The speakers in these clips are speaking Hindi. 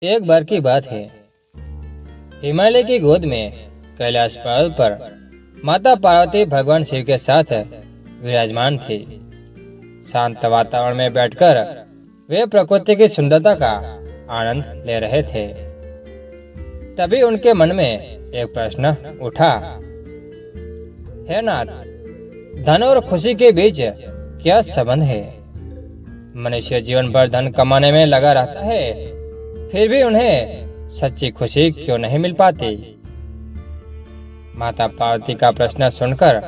एक बार की बात है। हिमालय की गोद में कैलाश पर्वत पर माता पार्वती भगवान शिव के साथ विराजमान थी। शांत वातावरण में बैठकर वे प्रकृति की सुंदरता का आनंद ले रहे थे। तभी उनके मन में एक प्रश्न उठा, हे नाथ, धन और खुशी के बीच क्या संबंध है? मनुष्य जीवन भर धन कमाने में लगा रहता है, फिर भी उन्हें सच्ची खुशी क्यों नहीं मिल पाती? माता पार्वती का प्रश्न सुनकर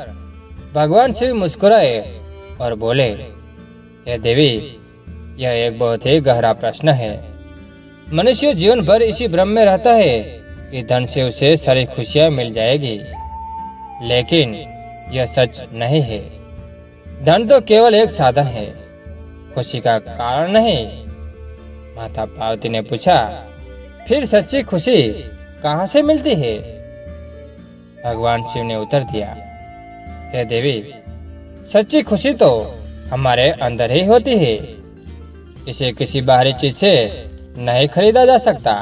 भगवान शिव मुस्कुराए और बोले, हे देवी, यह एक बहुत ही गहरा प्रश्न है। मनुष्य जीवन भर इसी भ्रम में रहता है कि धन से उसे सारी खुशियां मिल जाएगी, लेकिन यह सच नहीं है। धन तो केवल एक साधन है, खुशी का कारण नहीं। माता पार्वती ने पूछा, फिर सच्ची खुशी कहाँ से मिलती है? भगवान शिव ने उत्तर दिया, हे देवी, सच्ची खुशी तो हमारे अंदर ही होती है। इसे किसी बाहरी चीज से नहीं खरीदा जा सकता।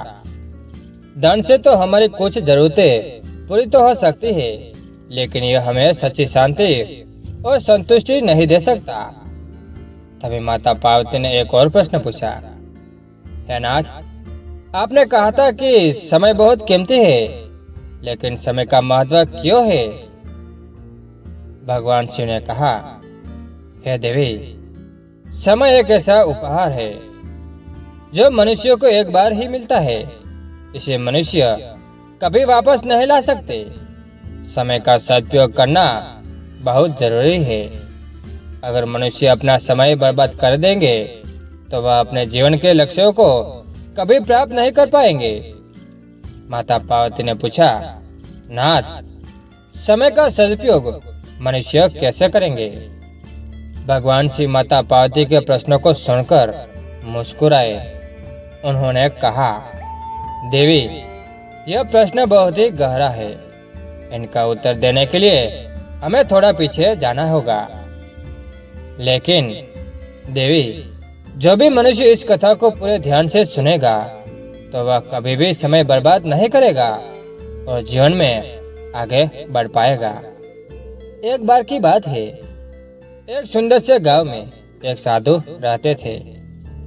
धन से तो हमारी कुछ जरूरतें पूरी तो हो सकती है, लेकिन यह हमें सच्ची शांति और संतुष्टि नहीं दे सकता। तभी माता पार्वती ने एक और प्रश्न पूछा, हे नाथ, आपने कहा था कि समय बहुत कीमती है, लेकिन समय का महत्व क्यों है? भगवान शिव ने कहा, हे देवी, समय एक ऐसा उपहार है जो मनुष्यों को एक बार ही मिलता है। इसे मनुष्य कभी वापस नहीं ला सकते। समय का सदुपयोग करना बहुत जरूरी है। अगर मनुष्य अपना समय बर्बाद कर देंगे तो वह अपने जीवन के लक्ष्यों को कभी प्राप्त नहीं कर पाएंगे। माता पार्वती ने पूछा, नाथ, समय का सदुपयोग मनुष्य कैसे करेंगे? भगवान शिव माता पार्वती के प्रश्नों को सुनकर मुस्कुराए। उन्होंने कहा, देवी, यह प्रश्न बहुत ही गहरा है। इनका उत्तर देने के लिए हमें थोड़ा पीछे जाना होगा। लेकिन देवी, जो भी मनुष्य इस कथा को पूरे ध्यान से सुनेगा तो वह कभी भी समय बर्बाद नहीं करेगा और जीवन में आगे बढ़ पाएगा। एक बार की बात है, एक सुंदर से गांव में एक साधु रहते थे।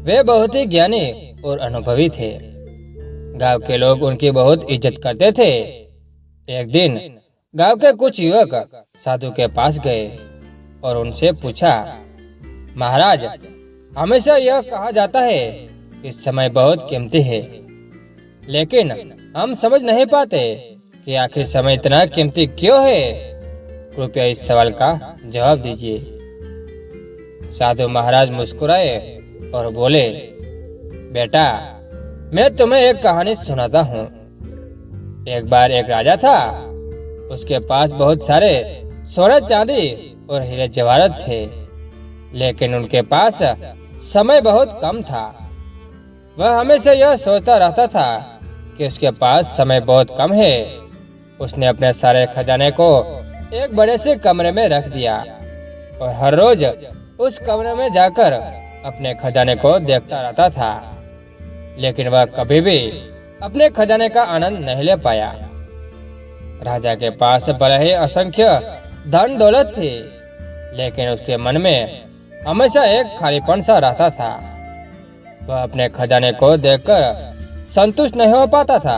वे बहुत ही ज्ञानी और अनुभवी थे। गांव के लोग उनकी बहुत इज्जत करते थे। एक दिन गांव के कुछ युवक साधु के पास गए और उनसे पूछा, महाराज, हमेशा यह कहा जाता है कि समय बहुत कीमती है, लेकिन हम समझ नहीं पाते कि आखिर समय इतना कीमती क्यों है। कृपया इस सवाल का जवाब दीजिए। साधु महाराज मुस्कुराए और बोले, बेटा, मैं तुम्हें एक कहानी सुनाता हूँ। एक बार एक राजा था। उसके पास बहुत सारे सोना चांदी और हीरे जवाहरात थे, लेकिन उनके पास समय बहुत कम था। वह हमेशा यह सोचता रहता था कि उसके पास समय बहुत कम है। उसने अपने सारे खजाने को एक बड़े से कमरे में रख दिया और हर रोज उस कमरे में जाकर अपने खजाने को देखता रहता था, लेकिन वह कभी भी अपने खजाने का आनंद नहीं ले पाया। राजा के पास भले ही असंख्य धन दौलत थी, लेकिन उसके मन में हमेशा एक खालीपन सा रहता था। वह अपने खजाने को देखकर संतुष्ट नहीं हो पाता था।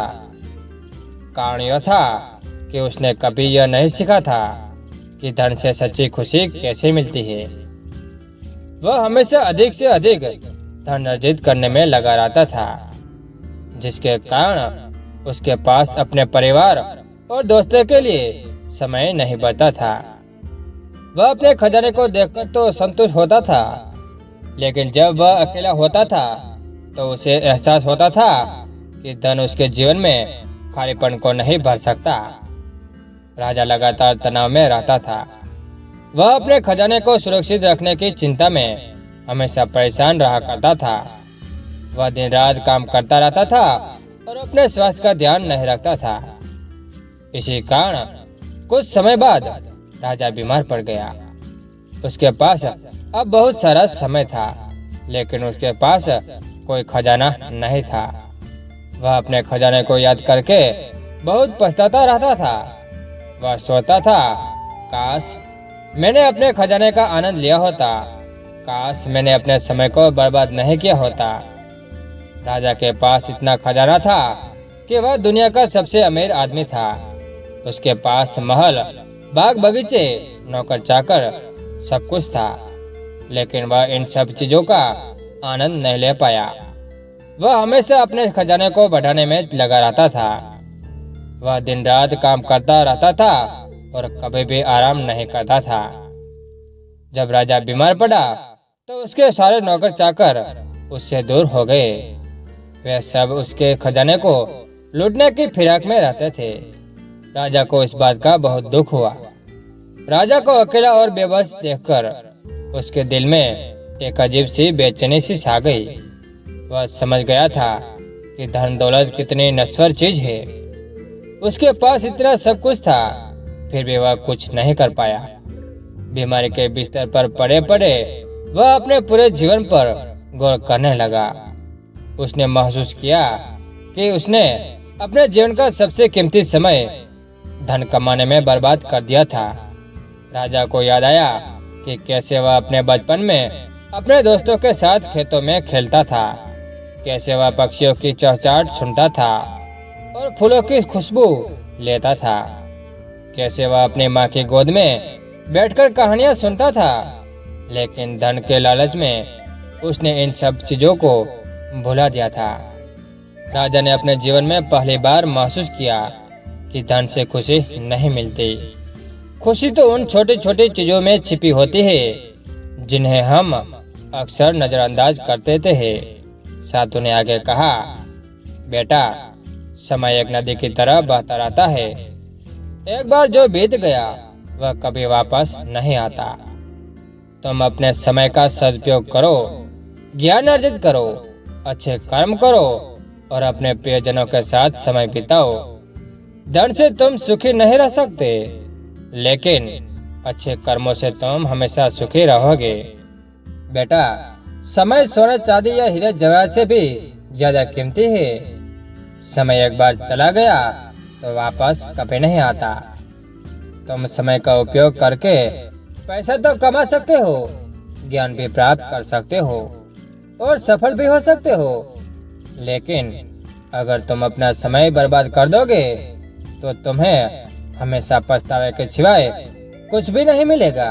कारण यह था कि उसने कभी यह नहीं सीखा था कि धन से सच्ची खुशी कैसे मिलती है। वह हमेशा अधिक से अधिक धन अर्जित करने में लगा रहता था, जिसके कारण उसके पास अपने परिवार और दोस्तों के लिए समय नहीं बचता था। वह अपने खजाने को देखकर तो संतुष्ट होता था, लेकिन जब वह अकेला होता था तो उसे एहसास होता था कि धन उसके जीवन में खालीपन को नहीं भर सकता। राजा लगातार तनाव में रहता था। वह अपने खजाने को सुरक्षित रखने की चिंता में हमेशा परेशान रहा करता था। वह दिन रात काम करता रहता था और अपने स्वास्थ्य का ध्यान नहीं रखता था। इसी कारण कुछ समय बाद राजा बीमार पड़ गया। उसके पास अब बहुत सारा समय था, लेकिन उसके पास कोई खजाना नहीं था। वह अपने खजाने को याद करके बहुत पछताता रहता था। वह सोचता था, काश मैंने अपने खजाने का आनंद लिया होता, काश मैंने अपने समय को बर्बाद नहीं किया होता। राजा के पास इतना खजाना था कि वह दुनिया का सबसे अमीर आदमी था। उसके पास महल, बाग बगीचे, नौकर चाकर, सब कुछ था, लेकिन वह इन सब चीजों का आनंद नहीं ले पाया। वह हमेशा अपने खजाने को बढ़ाने में लगा रहता था। वह दिन रात काम करता रहता था और कभी भी आराम नहीं करता था। जब राजा बीमार पड़ा तो उसके सारे नौकर चाकर उससे दूर हो गए। वे सब उसके खजाने को लूटने की फिराक में रहते थे। राजा को इस बात का बहुत दुख हुआ। राजा को अकेला और बेबस देखकर उसके दिल में एक अजीब सी बेचैनी सी छा गई। वह समझ गया था कि धन दौलत कितनी नश्वर चीज है। उसके पास इतना सब कुछ था, फिर भी वह कुछ नहीं कर पाया। बीमारी के बिस्तर पर पड़े पड़े वह अपने पूरे जीवन पर गौर करने लगा। उसने महसूस किया कि उसने अपने जीवन का सबसे कीमती समय धन कमाने में बर्बाद कर दिया था। राजा को याद आया कि कैसे वह अपने बचपन में अपने दोस्तों के साथ खेतों में खेलता था, कैसे वह पक्षियों की चहचहाट सुनता था और फूलों की खुशबू लेता था, कैसे वह अपनी माँ की गोद में बैठकर कहानियां सुनता था। लेकिन धन के लालच में उसने इन सब चीजों को भुला दिया था। राजा ने अपने जीवन में पहली बार महसूस किया कि धन से खुशी नहीं मिलती। खुशी तो उन छोटी छोटी चीजों में छिपी होती है जिन्हें हम अक्सर नजरअंदाज करते थे। साधु ने आगे कहा, बेटा, समय एक नदी की तरह बहता रहता है। एक बार जो बीत गया वह कभी वापस नहीं आता। तुम अपने समय का सदुपयोग करो, ज्ञान अर्जित करो, अच्छे कर्म करो और अपने प्रियजनों के साथ समय बिताओ। धन से तुम सुखी नहीं रह सकते, लेकिन अच्छे कर्मों से तुम हमेशा सुखी रहोगे। बेटा, समय सोने चांदी या हीरे जवाहरात से भी ज्यादा कीमती है। समय एक बार चला गया तो वापस कभी नहीं आता। तुम समय का उपयोग करके पैसा तो कमा सकते हो, ज्ञान भी प्राप्त कर सकते हो और सफल भी हो सकते हो, लेकिन अगर तुम अपना समय बर्बाद कर दोगे तो तुम्हें हमेशा पछतावे के सिवाय कुछ भी नहीं मिलेगा।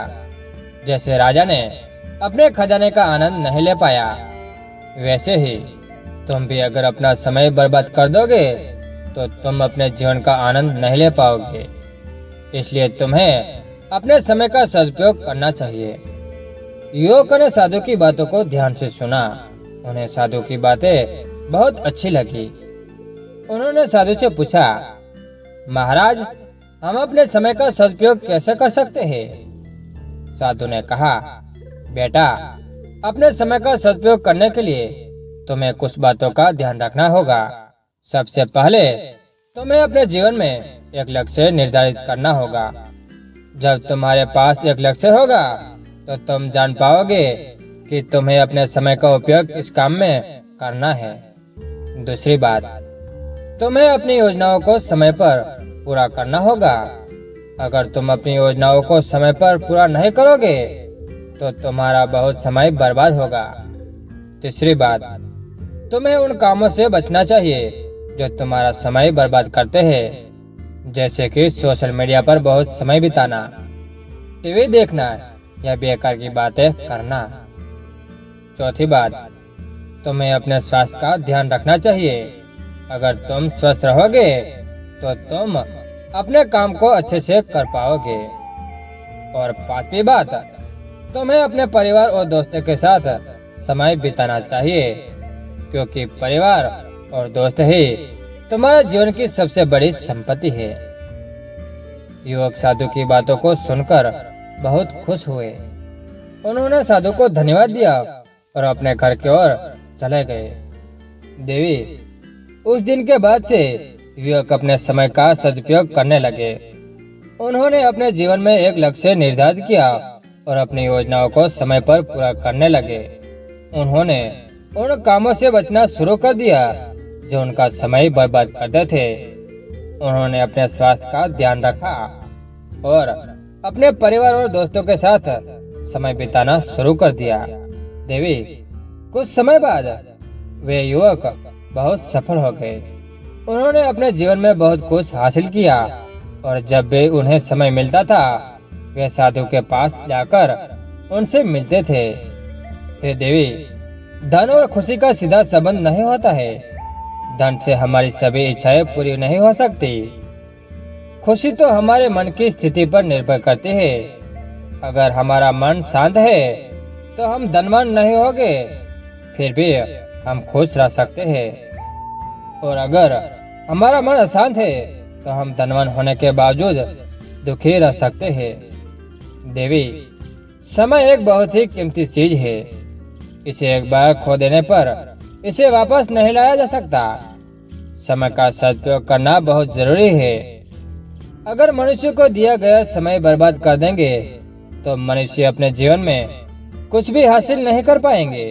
जैसे राजा ने अपने खजाने का आनंद नहीं ले पाया, वैसे ही तुम भी अगर अपना समय बर्बाद कर दोगे तो तुम अपने जीवन का आनंद नहीं ले पाओगे। इसलिए तुम्हें अपने समय का सदुपयोग करना चाहिए। युवक ने साधु की बातों को ध्यान से सुना। उन्हें साधु की बातें बहुत अच्छी लगी। उन्होंने साधु से पूछा, महाराज, हम अपने समय का सदुपयोग कैसे कर सकते हैं? साधु ने कहा, बेटा, अपने समय का सदुपयोग करने के लिए तुम्हें कुछ बातों का ध्यान रखना होगा। सबसे पहले तुम्हें अपने जीवन में एक लक्ष्य निर्धारित करना होगा। जब तुम्हारे पास एक लक्ष्य होगा तो तुम जान पाओगे कि तुम्हें अपने समय का उपयोग इस काम में करना है। दूसरी बात, तुम्हें अपनी योजनाओं को समय पर पूरा करना होगा। अगर तुम अपनी योजनाओं को समय पर पूरा नहीं करोगे तो तुम्हारा बहुत समय बर्बाद होगा। तीसरी बात, तुम्हें उन कामों से बचना चाहिए जो तुम्हारा समय बर्बाद करते हैं, जैसे कि सोशल मीडिया पर बहुत समय बिताना, टीवी देखना या बेकार की बातें करना। चौथी बात, तुम्हें अपने स्वास्थ्य का ध्यान रखना चाहिए। अगर तुम स्वस्थ रहोगे तो तुम अपने काम को अच्छे से कर पाओगे। और पांचवी बात, तुम्हें अपने परिवार और दोस्तों के साथ समय बिताना चाहिए, क्योंकि परिवार और दोस्त ही तुम्हारे जीवन की सबसे बड़ी संपत्ति है। युवक साधु की बातों को सुनकर बहुत खुश हुए। उन्होंने साधु को धन्यवाद दिया और अपने घर की ओर चले गए। देवी, उस दिन के बाद से युवक अपने समय का सदुपयोग करने लगे। उन्होंने अपने जीवन में एक लक्ष्य निर्धारित किया और अपनी योजनाओं को समय पर पूरा करने लगे। उन्होंने उन कामों से बचना शुरू कर दिया जो उनका समय बर्बाद करते थे। उन्होंने अपने स्वास्थ्य का ध्यान रखा और अपने परिवार और दोस्तों के साथ समय बिताना शुरू कर दिया। देवी, कुछ समय बाद वे युवक बहुत सफल हो गए। उन्होंने अपने जीवन में बहुत कुछ हासिल किया और जब भी उन्हें समय मिलता था वे साधु के पास जाकर उनसे मिलते थे। हे देवी, धन और खुशी का सीधा संबंध नहीं होता है। धन से हमारी सभी इच्छाएं पूरी नहीं हो सकती। खुशी तो हमारे मन की स्थिति पर निर्भर करती है। अगर हमारा मन शांत है तो हम धनवान नहीं होंगे, फिर भी हम खुश रह सकते हैं। और अगर हमारा मन अशांत है तो हम धनवान होने के बावजूद दुखी रह सकते हैं। देवी, समय एक बहुत ही कीमती चीज है। इसे एक बार खो देने पर इसे वापस नहीं लाया जा सकता। समय का सदुपयोग करना बहुत जरूरी है। अगर मनुष्य को दिया गया समय बर्बाद कर देंगे तो मनुष्य अपने जीवन में कुछ भी हासिल नहीं कर पाएंगे।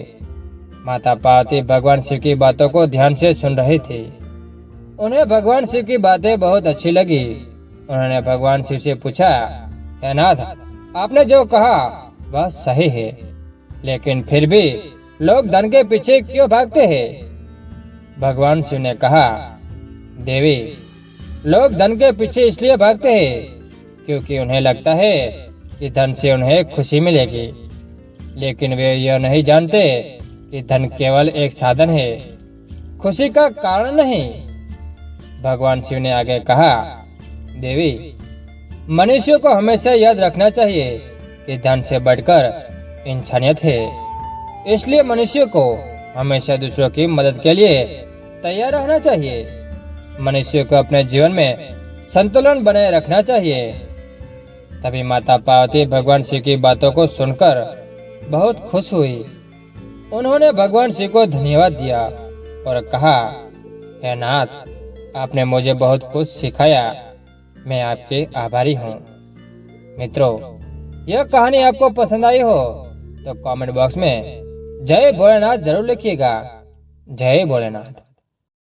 माता पार्वती भगवान शिव की बातों को ध्यान से सुन रही थी। उन्हें भगवान शिव की बातें बहुत अच्छी लगी। उन्होंने भगवान शिव से पूछा, हे नाथ, आपने जो कहा वह सही है, लेकिन फिर भी लोग धन के पीछे क्यों भागते हैं? भगवान शिव ने कहा, देवी, लोग धन के पीछे इसलिए भागते हैं क्योंकि उन्हें लगता है कि धन से उन्हें खुशी मिलेगी, लेकिन वे यह नहीं जानते कि धन केवल एक साधन है, खुशी का कारण नहीं। भगवान शिव ने आगे कहा, देवी, मनुष्य को हमेशा याद रखना चाहिए कि धन से बढ़कर इंसानियत है। इसलिए मनुष्य को हमेशा दूसरों की मदद के लिए तैयार रहना चाहिए। मनुष्य को अपने जीवन में संतुलन बनाए रखना चाहिए। तभी माता पार्वती भगवान शिव की बातों को सुनकर बहुत खुश हुई। उन्होंने भगवान शिव को धन्यवाद दिया और कहा, हे नाथ, आपने मुझे बहुत कुछ सिखाया। मैं आपके आभारी हूँ। मित्रों, यह कहानी आपको पसंद आई हो तो कमेंट बॉक्स में जय भोलेनाथ जरूर लिखिएगा। जय भोलेनाथ।